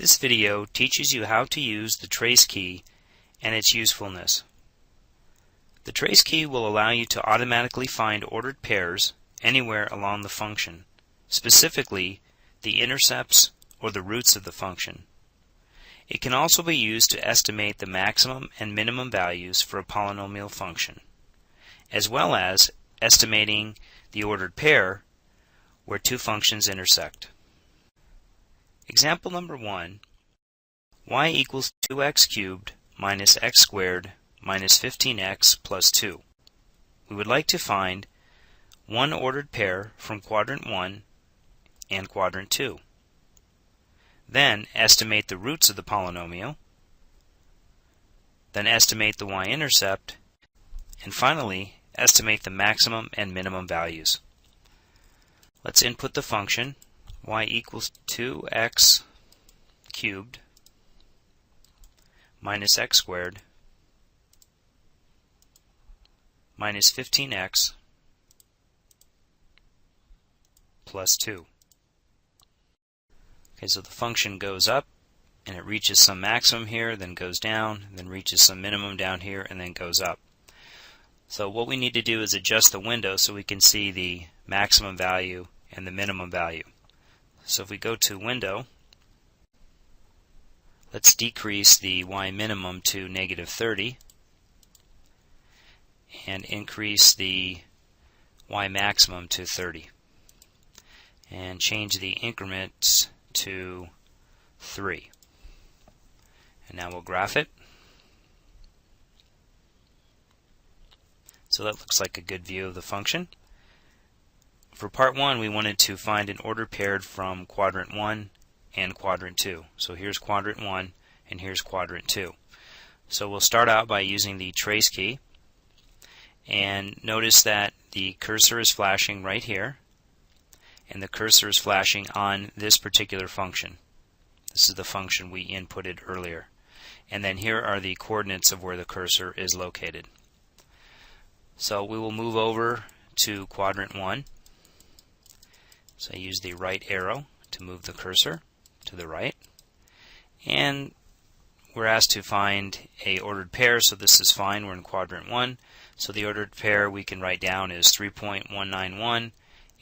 This video teaches you how to use the trace key and its usefulness. The trace key will allow you to automatically find ordered pairs anywhere along the function, specifically the intercepts or the roots of the function. It can also be used to estimate the maximum and minimum values for a polynomial function, as well as estimating the ordered pair where two functions intersect. Example number 1, y equals 2x cubed minus x squared minus 15x plus 2. We would like to find one ordered pair from quadrant 1 and quadrant 2. Then estimate the roots of the polynomial, then estimate the y-intercept, and finally estimate the maximum and minimum values. Let's input the function y equals 2x cubed minus x squared minus 15x plus 2. Okay, so the function goes up and it reaches some maximum here, then goes down, then reaches some minimum down here, and then goes up. So what we need to do is adjust the window so we can see the maximum value and the minimum value. So if we go to Window, let's decrease the y minimum to -30 and increase the y maximum to 30 and change the increments to 3. And now we'll graph it. So that looks like a good view of the function. For part 1, we wanted to find an ordered pair from quadrant 1 and quadrant 2. So here's quadrant 1 and here's quadrant 2. So we'll start out by using the trace key, and notice that the cursor is flashing right here and the cursor is flashing on this particular function. This is the function we inputted earlier. And then here are the coordinates of where the cursor is located. So we will move over to quadrant 1. So I use the right arrow to move the cursor to the right. And we're asked to find a ordered pair, so this is fine. We're in quadrant 1. So the ordered pair we can write down is 3.191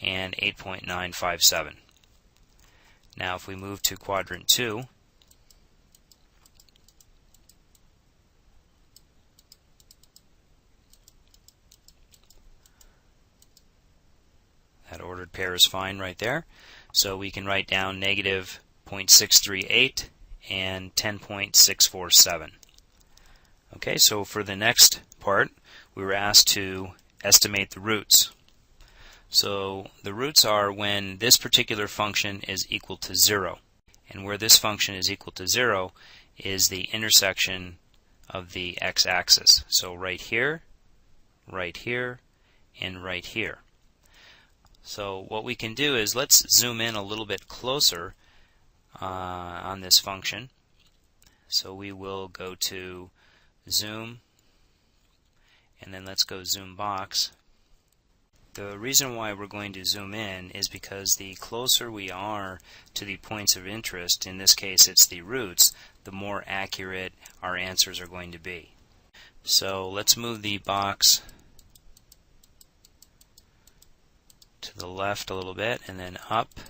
and 8.957. Now if we move to quadrant 2, that ordered pair is fine right there. So we can write down -0.638 and 10.647. Okay, so for the next part, we were asked to estimate the roots. So the roots are when this particular function is equal to 0. And where this function is equal to 0 is the intersection of the x-axis. So right here, and right here. So what we can do is let's zoom in a little bit closer on this function. So we will go to Zoom, and then let's go Zoom Box. The reason why we're going to zoom in is because the closer we are to the points of interest, in this case it's the roots, the more accurate our answers are going to be. So let's move the box to the left a little bit and then up.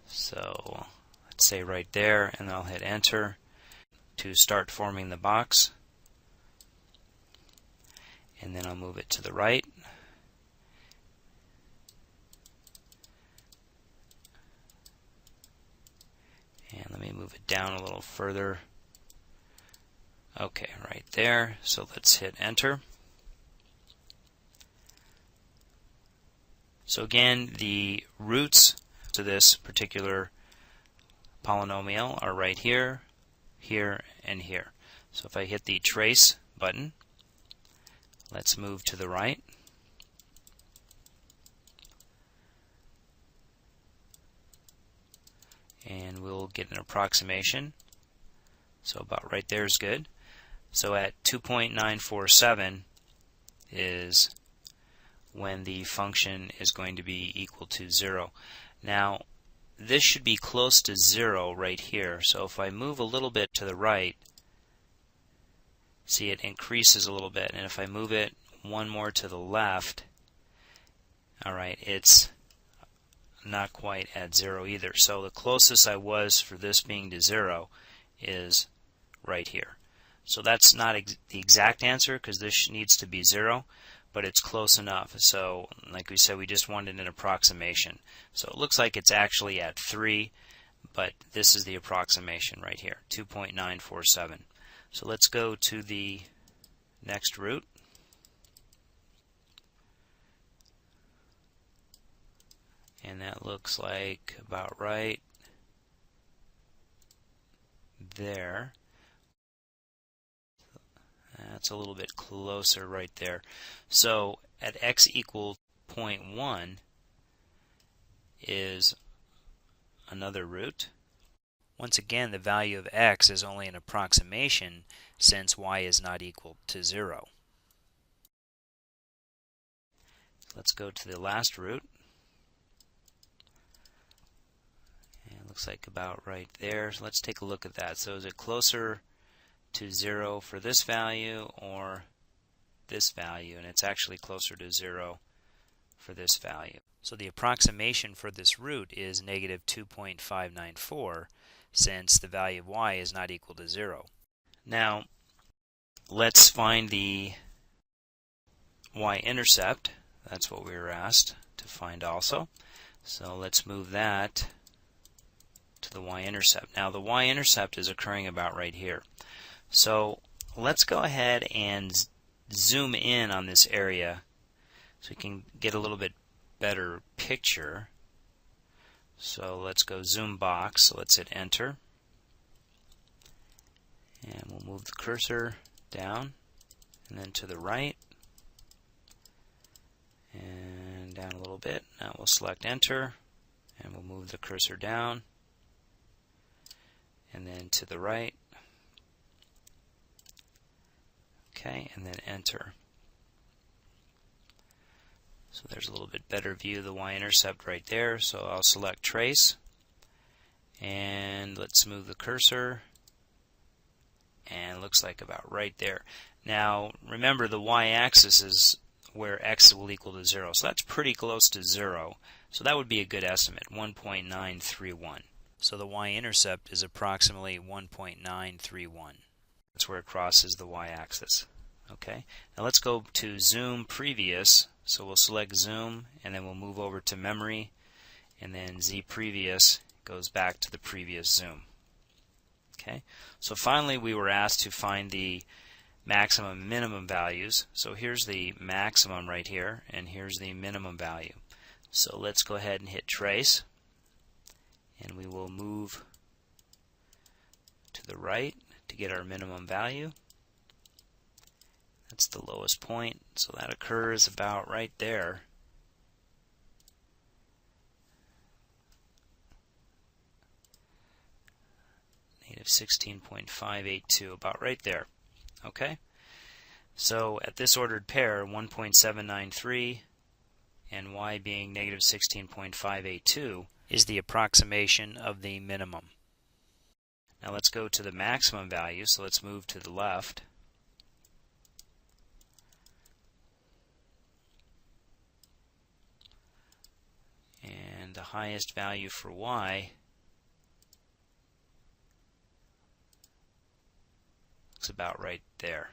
So let's say right there, and I'll hit enter to start forming the box. And then I'll move it to the right. And let me move it down a little further. Okay, right there. So let's hit enter. So again, the roots to this particular polynomial are right here, here, and here. So if I hit the trace button, let's move to the right. And we'll get an approximation. So about right there is good. So at 2.947 is when the function is going to be equal to 0. Now, this should be close to 0 right here. So if I move a little bit to the right, see, it increases a little bit. And if I move it one more to the left, alright, it's not quite at 0 either. So the closest I was for this being to 0 is right here. So that's not the exact answer, because this needs to be 0, but it's close enough. So like we said, we just wanted an approximation. So it looks like it's actually at 3, but this is the approximation right here, 2.947. So let's go to the next root. And that looks like about right there. That's a little bit closer right there. So at x equal 0.1 is another root. Once again, the value of x is only an approximation since y is not equal to 0. Let's go to the last root. And it looks like about right there. So let's take a look at that. So is it closer to 0 for this value or this value? And it's actually closer to 0 for this value. So the approximation for this root is negative 2.594 since the value of y is not equal to 0. Now let's find the y-intercept. That's what we were asked to find also. So let's move that to the y-intercept. Now the y-intercept is occurring about right here. So let's go ahead and zoom in on this area so we can get a little bit better picture. So let's go zoom box. So let's hit enter. And we'll move the cursor down and then to the right and down a little bit. Now we'll select enter and we'll move the cursor down and then to the right. Okay, and then enter. So there's a little bit better view of the y-intercept right there. So I'll select trace and let's move the cursor, and it looks like about right there. Now remember, the y-axis is where x will equal to 0. So that's pretty close to 0. So that would be a good estimate, 1.931. So the y-intercept is approximately 1.931. That's where it crosses the y-axis. Okay. Now let's go to zoom previous. So we'll select zoom and then we'll move over to memory, and then z previous goes back to the previous zoom. Okay. So finally we were asked to find the maximum and minimum values. So here's the maximum right here, and here's the minimum value. So let's go ahead and hit trace, and we will move to the right to get our minimum value. That's the lowest point, so that occurs about right there. Negative 16.582, about right there. Okay? So at this ordered pair, 1.793 and y being negative 16.582 is the approximation of the minimum. Now let's go to the maximum value, so let's move to the left. And the highest value for y looks about right there.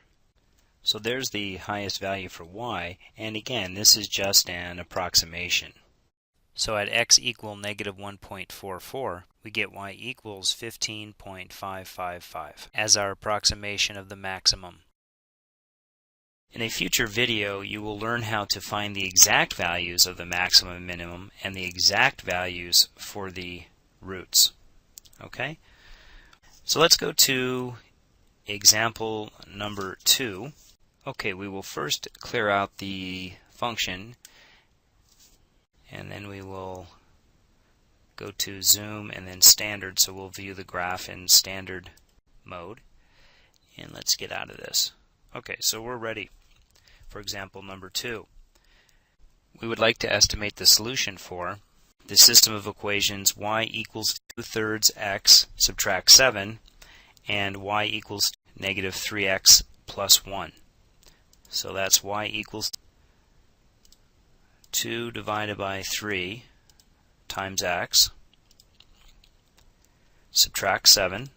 So there's the highest value for y, and again, this is just an approximation. So at x equal negative 1.44, we get y equals 15.555 as our approximation of the maximum. In a future video, you will learn how to find the exact values of the maximum and minimum and the exact values for the roots. Okay? So let's go to example number 2. Okay, we will first clear out the function, and then we will go to zoom and then standard, so we'll view the graph in standard mode. And let's get out of this. Okay, so we're ready for example number 2. We would like to estimate the solution for the system of equations y equals 2/3 x subtract 7 and y equals negative 3x plus 1. So that's y equals 2 divided by 3 times x, subtract 7,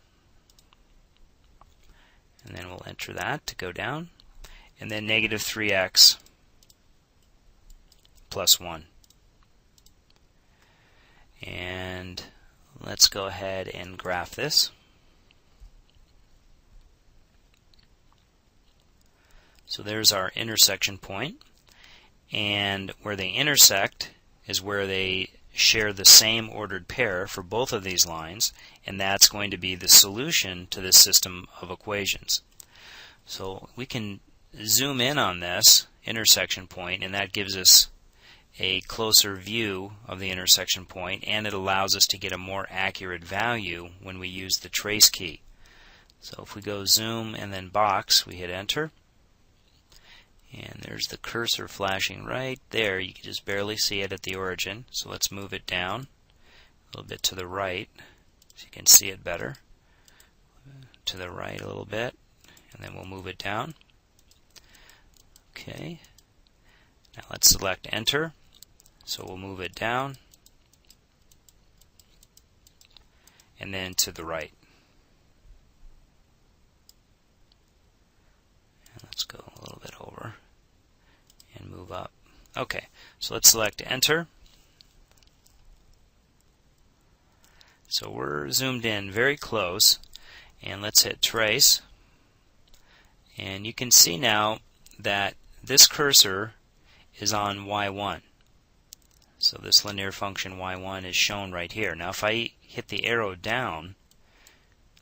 and then we'll enter that to go down, and then negative 3x plus 1. And let's go ahead and graph this. So there's our intersection point, and where they intersect is where they share the same ordered pair for both of these lines, and that's going to be the solution to this system of equations. So we can zoom in on this intersection point, and that gives us a closer view of the intersection point, and it allows us to get a more accurate value when we use the trace key. So if we go zoom and then box, we hit enter, and there's the cursor flashing right there. You can just barely see it at the origin. So let's move it down a little bit to the right so you can see it better. To the right a little bit, and then we'll move it down. Okay. Now let's select enter. So we'll move it down and then to the right. And let's go a little bit over and move up. Okay, so let's select enter. So we're zoomed in very close, and let's hit trace. And you can see now that this cursor is on y1. So this linear function y1 is shown right here. Now if I hit the arrow down,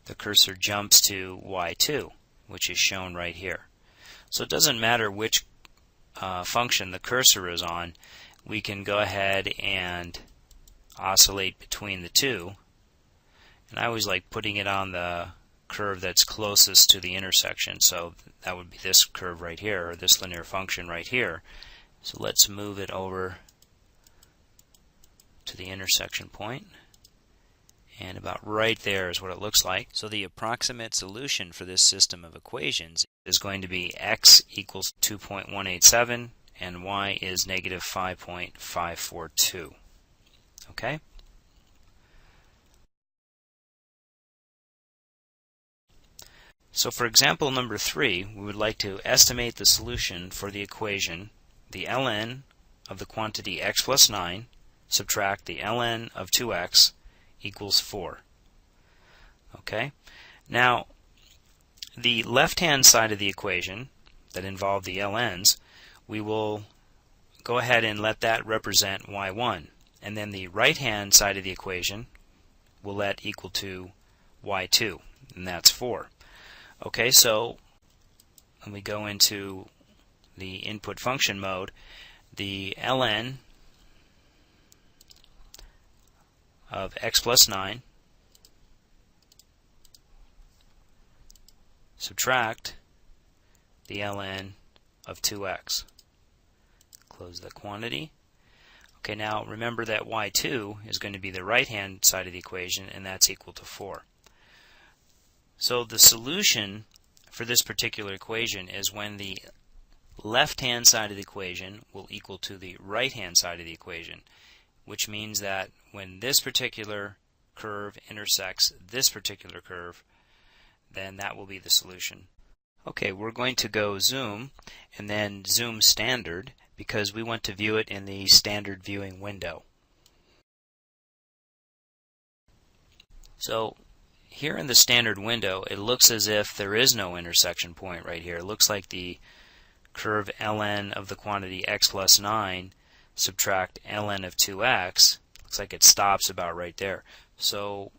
the cursor jumps to y2, which is shown right here. So it doesn't matter which function the cursor is on, we can go ahead and oscillate between the two. And I always like putting it on the curve that's closest to the intersection. So that would be this curve right here, or this linear function right here. So let's move it over to the intersection point, and about right there is what it looks like. So the approximate solution for this system of equations is going to be x equals 2.187 and y is negative 5.542. Okay? So for example number 3, we would like to estimate the solution for the equation, the ln of the quantity x plus 9 subtract the ln of 2x equals 4. Okay? Now, the left-hand side of the equation that involved the ln's, we will go ahead and let that represent y1. And then the right-hand side of the equation we'll let equal to y2, and that's 4. Okay, so when we go into the input function mode, the ln of x plus 9 subtract the ln of 2x. Close the quantity. Okay, now remember that y2 is going to be the right-hand side of the equation, and that's equal to 4. So the solution for this particular equation is when the left-hand side of the equation will equal to the right-hand side of the equation, which means that when this particular curve intersects this particular curve, then that will be the solution. Okay, we're going to go zoom and then zoom standard because we want to view it in the standard viewing window. So here in the standard window, it looks as if there is no intersection point right here. It looks like the curve ln of the quantity x plus 9 subtract ln of 2x. Looks like it stops about right there. So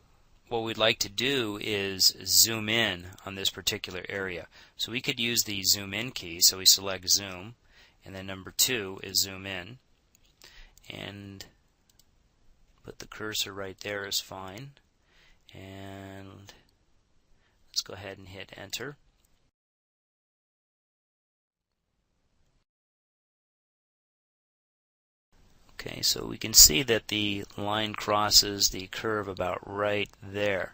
what we'd like to do is zoom in on this particular area. So we could use the zoom in key. So we select zoom, and then number 2 is zoom in, and put the cursor right there is fine. And let's go ahead and hit enter. Okay, so we can see that the line crosses the curve about right there.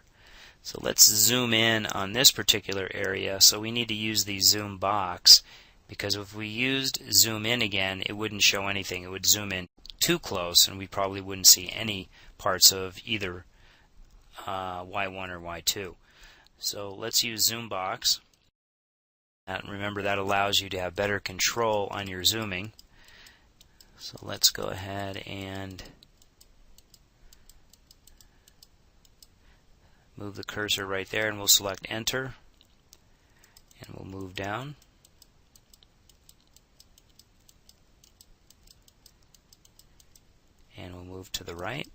So let's zoom in on this particular area. So we need to use the zoom box, because if we used zoom in again, it wouldn't show anything. It would zoom in too close and we probably wouldn't see any parts of either Y1 or Y2. So let's use zoom box. And remember, that allows you to have better control on your zooming. So let's go ahead and move the cursor right there, and we'll select enter, and we'll move down. And we'll move to the right.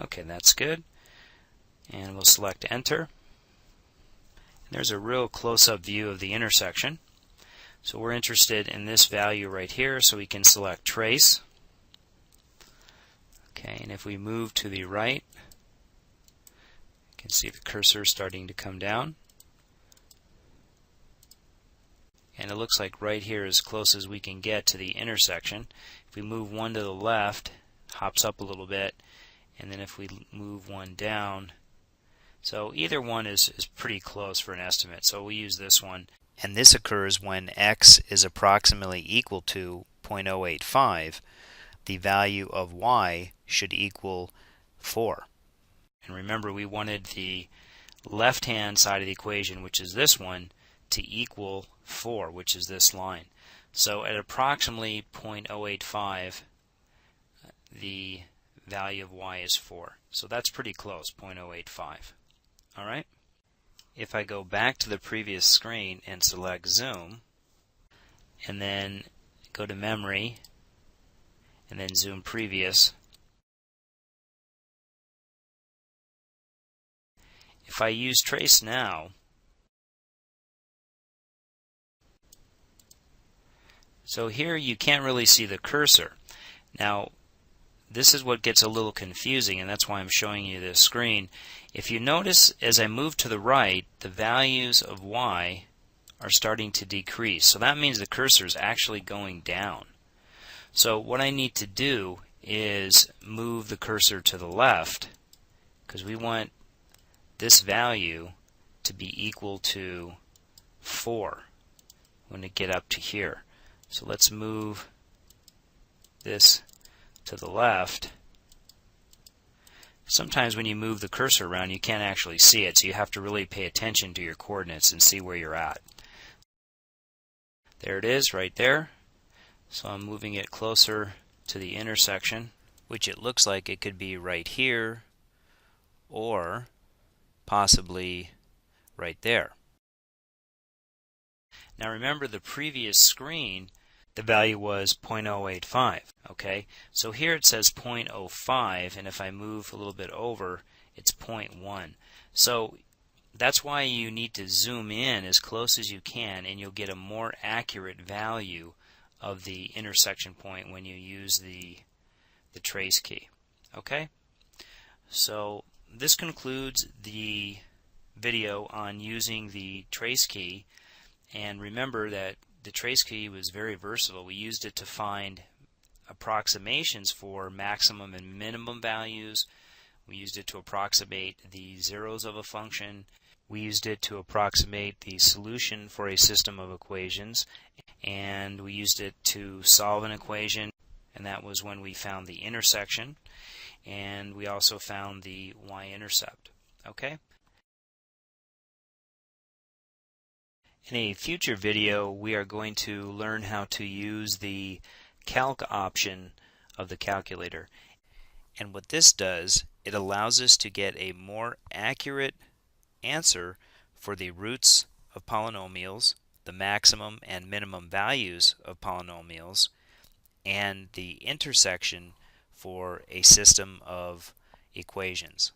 Okay, that's good. And we'll select enter. There's a real close-up view of the intersection. So we're interested in this value right here, so we can select trace. Okay, and if we move to the right, you can see the cursor starting to come down. And it looks like right here is as close as we can get to the intersection. If we move one to the left, hops up a little bit, and then if we move one down, so either one is pretty close for an estimate, so we use this one. And this occurs when x is approximately equal to 0.085. The value of y should equal 4. And remember, we wanted the left-hand side of the equation, which is this one, to equal 4, which is this line. So at approximately 0.085, the value of y is 4. So that's pretty close, 0.085. Alright? If I go back to the previous screen and select zoom, and then go to memory, and then zoom previous, if I use trace now, so here you can't really see the cursor. Now, this is what gets a little confusing, and that's why I'm showing you this screen. If you notice, as I move to the right, the values of y are starting to decrease. So that means the cursor is actually going down. So what I need to do is move the cursor to the left, because we want this value to be equal to 4 when we get up to here. So let's move this to the left. Sometimes when you move the cursor around, you can't actually see it, so you have to really pay attention to your coordinates and see where you're at. There it is, right there. So I'm moving it closer to the intersection, which it looks like it could be right here or possibly right there. Now remember, the previous screen, the value was 0.085. Okay, so here it says 0.05, and if I move a little bit over, it's 0.1. So that's why you need to zoom in as close as you can, and you'll get a more accurate value of the intersection point when you use the trace key. Okay, so this concludes the video on using the trace key. And remember that the trace key was very versatile. We used it to find approximations for maximum and minimum values. We used it to approximate the zeros of a function. We used it to approximate the solution for a system of equations. And we used it to solve an equation, and that was when we found the intersection. And we also found the y-intercept. Okay? In a future video, we are going to learn how to use the calc option of the calculator. And what this does, it allows us to get a more accurate answer for the roots of polynomials, the maximum and minimum values of polynomials, and the intersection for a system of equations.